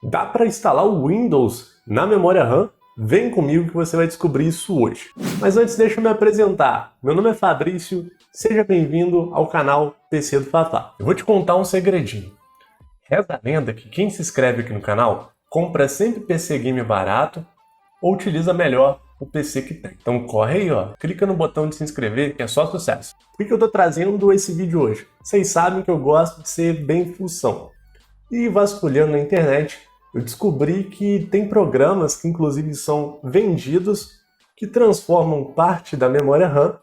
Dá para instalar o Windows na memória RAM? Vem comigo que você vai descobrir isso hoje. Mas antes deixa eu me apresentar. Meu nome é Fabrício, seja bem-vindo ao canal PC do Fafá. Eu vou te contar um segredinho. Reza a lenda que quem se inscreve aqui no canal compra sempre PC Game barato ou utiliza melhor o PC que tem. Então corre aí, ó, clica no botão de se inscrever que é só sucesso. Por que eu tô trazendo esse vídeo hoje? Vocês sabem que eu gosto de ser bem função. E vasculhando na internet, eu descobri que tem programas que inclusive são vendidos que transformam parte da memória RAM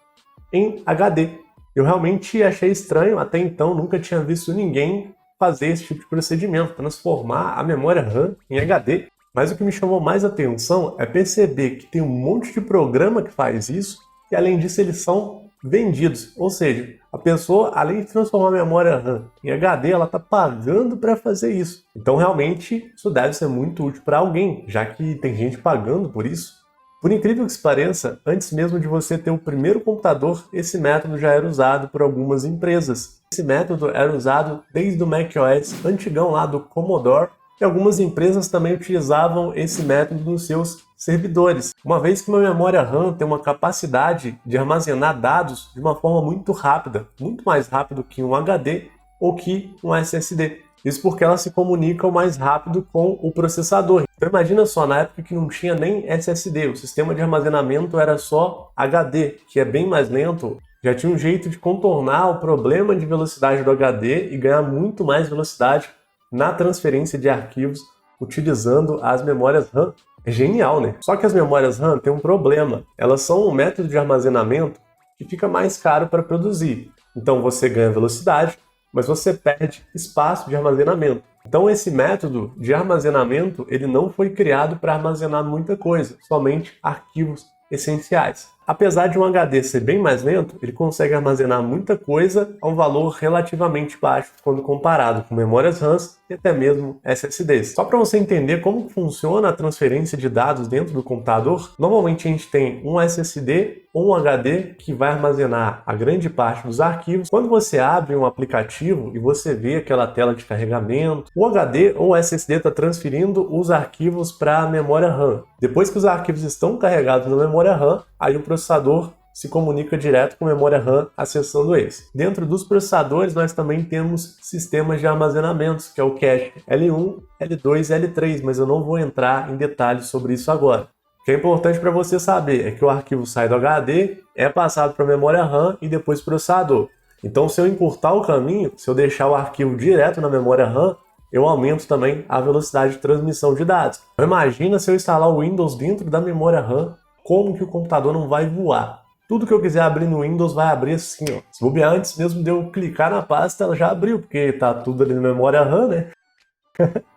em HD. Eu realmente achei estranho, até então nunca tinha visto ninguém fazer esse tipo de procedimento, transformar a memória RAM em HD. Mas o que me chamou mais atenção é perceber que tem um monte de programa que faz isso e além disso eles são vendidos. Ou seja, a pessoa, além de transformar a memória RAM em HD, ela está pagando para fazer isso. Então realmente isso deve ser muito útil para alguém, já que tem gente pagando por isso. Por incrível que se pareça, antes mesmo de você ter o primeiro computador, esse método já era usado por algumas empresas. Esse método era usado desde o macOS antigão lá do Commodore, e algumas empresas também utilizavam esse método nos seus servidores. Uma vez que uma memória RAM tem uma capacidade de armazenar dados de uma forma muito rápida, muito mais rápido que um HD ou que um SSD. Isso porque elas se comunicam mais rápido com o processador. Então imagina só, na época que não tinha nem SSD, o sistema de armazenamento era só HD, que é bem mais lento. Já tinha um jeito de contornar o problema de velocidade do HD e ganhar muito mais velocidade na transferência de arquivos utilizando as memórias RAM. É genial, né? Só que as memórias RAM têm um problema. Elas são um método de armazenamento que fica mais caro para produzir. Então você ganha velocidade, mas você perde espaço de armazenamento. Então esse método de armazenamento ele não foi criado para armazenar muita coisa, somente arquivos essenciais. Apesar de um HD ser bem mais lento, ele consegue armazenar muita coisa a um valor relativamente baixo quando comparado com memórias RAMs e até mesmo SSDs. Só para você entender como funciona a transferência de dados dentro do computador, normalmente a gente tem um SSD ou um HD que vai armazenar a grande parte dos arquivos. Quando você abre um aplicativo e você vê aquela tela de carregamento, o HD ou o SSD está transferindo os arquivos para a memória RAM. Depois que os arquivos estão carregados na memória RAM, aí o processador se comunica direto com a memória RAM acessando esse. Dentro dos processadores nós também temos sistemas de armazenamentos, que é o cache L1, L2 e L3, mas eu não vou entrar em detalhes sobre isso agora. O que é importante para você saber é que o arquivo sai do HD, é passado para a memória RAM e depois para o processador. Então se eu encurtar o caminho, se eu deixar o arquivo direto na memória RAM, eu aumento também a velocidade de transmissão de dados. Então, imagina se eu instalar o Windows dentro da memória RAM, como que o computador não vai voar. Tudo que eu quiser abrir no Windows vai abrir assim, ó. Se bobear antes mesmo de eu clicar na pasta, ela já abriu, porque tá tudo ali na memória RAM, né?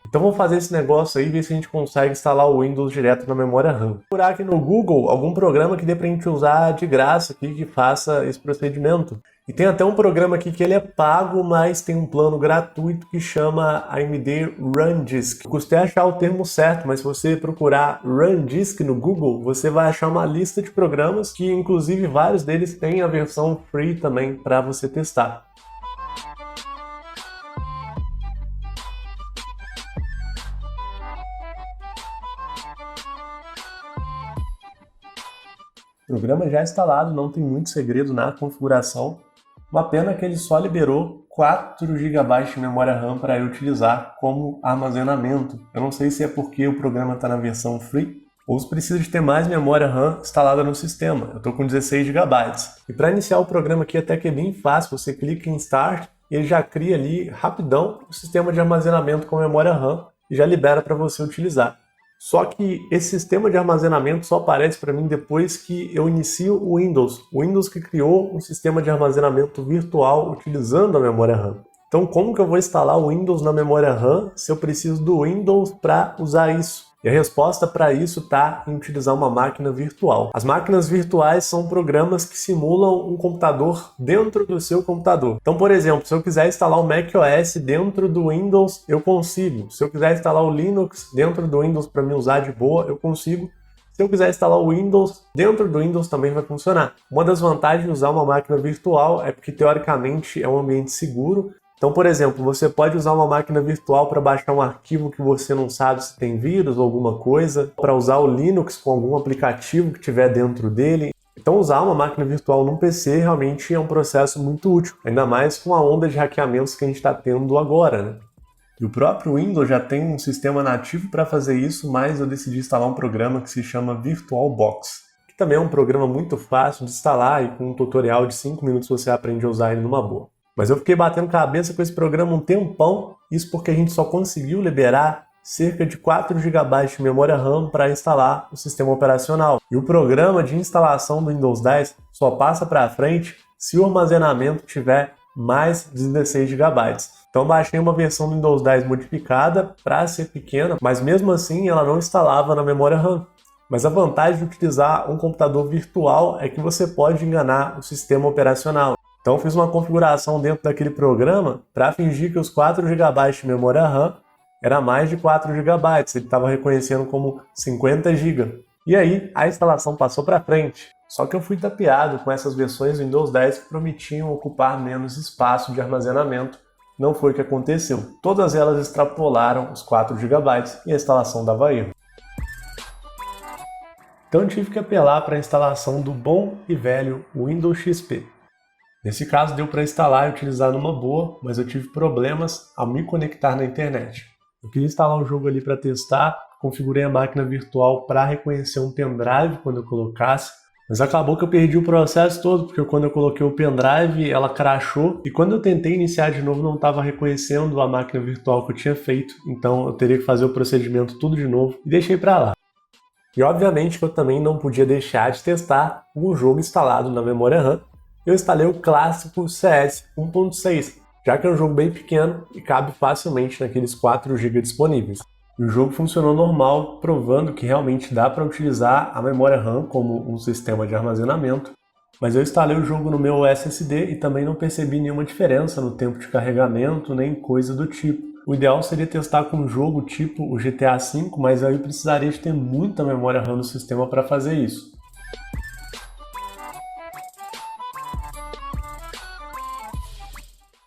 Então vamos fazer esse negócio aí e ver se a gente consegue instalar o Windows direto na memória RAM. Vou procurar aqui no Google algum programa que dê pra gente usar de graça aqui, que faça esse procedimento. E tem até um programa aqui que ele é pago, mas tem um plano gratuito que chama AMD RunDisk. Eu custei achar o termo certo, mas se você procurar RunDisk no Google, você vai achar uma lista de programas que inclusive vários deles têm a versão free também para você testar. O programa já instalado, não tem muito segredo na configuração. Uma pena que ele só liberou 4 GB de memória RAM para eu utilizar como armazenamento. Eu não sei se é porque o programa está na versão free ou se precisa de ter mais memória RAM instalada no sistema. Eu estou com 16 GB. E para iniciar o programa aqui até que é bem fácil, você clica em Start e ele já cria ali rapidão o sistema de armazenamento com memória RAM e já libera para você utilizar. Só que esse sistema de armazenamento só aparece para mim depois que eu inicio o Windows. O Windows que criou um sistema de armazenamento virtual utilizando a memória RAM. Então como que eu vou instalar o Windows na memória RAM se eu preciso do Windows para usar isso? E a resposta para isso está em utilizar uma máquina virtual. As máquinas virtuais são programas que simulam um computador dentro do seu computador. Então, por exemplo, se eu quiser instalar o macOS dentro do Windows, eu consigo. Se eu quiser instalar o Linux dentro do Windows para me usar de boa, eu consigo. Se eu quiser instalar o Windows, dentro do Windows também vai funcionar. Uma das vantagens de usar uma máquina virtual é porque, teoricamente, é um ambiente seguro Então, por exemplo, você pode usar uma máquina virtual para baixar um arquivo que você não sabe se tem vírus ou alguma coisa, para usar o Linux com algum aplicativo que tiver dentro dele. Então, usar uma máquina virtual num PC realmente é um processo muito útil, ainda mais com a onda de hackeamentos que a gente está tendo agora, né? E o próprio Windows já tem um sistema nativo para fazer isso, mas eu decidi instalar um programa que se chama VirtualBox, que também é um programa muito fácil de instalar e com um tutorial de 5 minutos você aprende a usar ele numa boa. Mas eu fiquei batendo cabeça com esse programa um tempão, isso porque a gente só conseguiu liberar cerca de 4 GB de memória RAM para instalar o sistema operacional. E o programa de instalação do Windows 10 só passa para frente se o armazenamento tiver mais de 16 GB. Então eu baixei uma versão do Windows 10 modificada para ser pequena, mas mesmo assim ela não instalava na memória RAM. Mas a vantagem de utilizar um computador virtual é que você pode enganar o sistema operacional. Então eu fiz uma configuração dentro daquele programa para fingir que os 4 GB de memória RAM era mais de 4 GB, ele estava reconhecendo como 50 GB. E aí a instalação passou para frente. Só que eu fui tapeado com essas versões do Windows 10 que prometiam ocupar menos espaço de armazenamento. Não foi o que aconteceu. Todas elas extrapolaram os 4 GB e a instalação dava erro. Então eu tive que apelar para a instalação do bom e velho Windows XP. Nesse caso deu para instalar e utilizar numa boa, mas eu tive problemas ao me conectar na internet. Eu queria instalar um jogo ali para testar, configurei a máquina virtual para reconhecer um pendrive quando eu colocasse, mas acabou que eu perdi o processo todo, porque quando eu coloquei o pendrive ela crashou e quando eu tentei iniciar de novo não estava reconhecendo a máquina virtual que eu tinha feito, então eu teria que fazer o procedimento tudo de novo e deixei para lá. E obviamente que eu também não podia deixar de testar o jogo instalado na memória RAM. Eu instalei o clássico CS 1.6, já que é um jogo bem pequeno e cabe facilmente naqueles 4 GB disponíveis. E o jogo funcionou normal, provando que realmente dá para utilizar a memória RAM como um sistema de armazenamento. Mas eu instalei o jogo no meu SSD e também não percebi nenhuma diferença no tempo de carregamento, nem coisa do tipo. O ideal seria testar com um jogo tipo o GTA V, mas aí precisaria de ter muita memória RAM no sistema para fazer isso.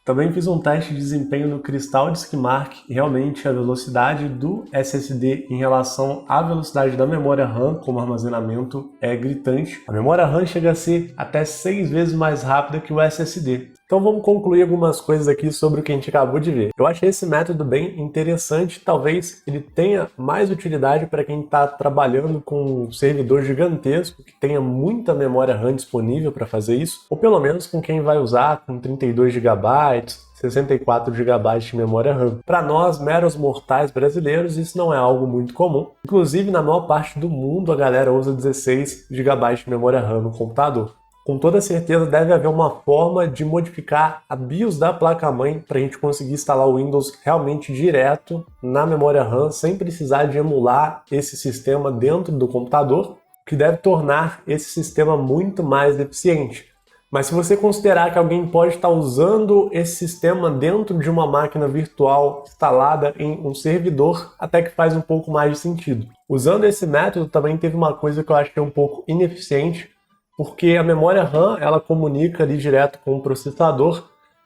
Também fiz um teste de desempenho no Crystal Disk Mark e realmente a velocidade do SSD em relação à velocidade da memória RAM como armazenamento é gritante. A memória RAM chega a ser até 6 vezes mais rápida que o SSD. Então vamos concluir algumas coisas aqui sobre o que a gente acabou de ver. Eu achei esse método bem interessante, talvez ele tenha mais utilidade para quem está trabalhando com um servidor gigantesco, que tenha muita memória RAM disponível para fazer isso, ou pelo menos com quem vai usar com 32 GB, 64 GB de memória RAM. Para nós, meros mortais brasileiros, isso não é algo muito comum. Inclusive, na maior parte do mundo, a galera usa 16 GB de memória RAM no computador. Com toda certeza deve haver uma forma de modificar a BIOS da placa-mãe para a gente conseguir instalar o Windows realmente direto na memória RAM, sem precisar de emular esse sistema dentro do computador, o que deve tornar esse sistema muito mais eficiente. Mas se você considerar que alguém pode estar usando esse sistema dentro de uma máquina virtual instalada em um servidor, até que faz um pouco mais de sentido. Usando esse método também teve uma coisa que eu achei um pouco ineficiente, porque a memória RAM ela comunica ali direto com o processador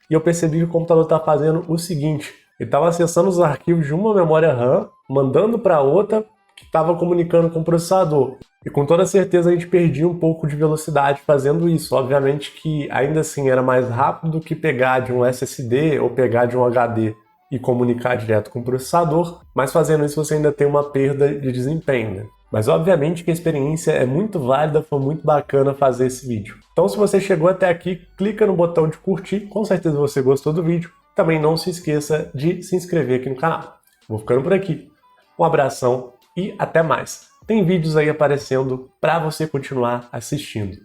e eu percebi que o computador está fazendo o seguinte, ele estava acessando os arquivos de uma memória RAM, mandando para outra que estava comunicando com o processador. E com toda certeza a gente perdia um pouco de velocidade fazendo isso. Obviamente que ainda assim era mais rápido do que pegar de um SSD ou pegar de um HD e comunicar direto com o processador, mas fazendo isso você ainda tem uma perda de desempenho, né? Mas obviamente que a experiência é muito válida, foi muito bacana fazer esse vídeo. Então se você chegou até aqui, clica no botão de curtir, com certeza você gostou do vídeo. Também não se esqueça de se inscrever aqui no canal. Vou ficando por aqui. Um abração e até mais. Tem vídeos aí aparecendo para você continuar assistindo.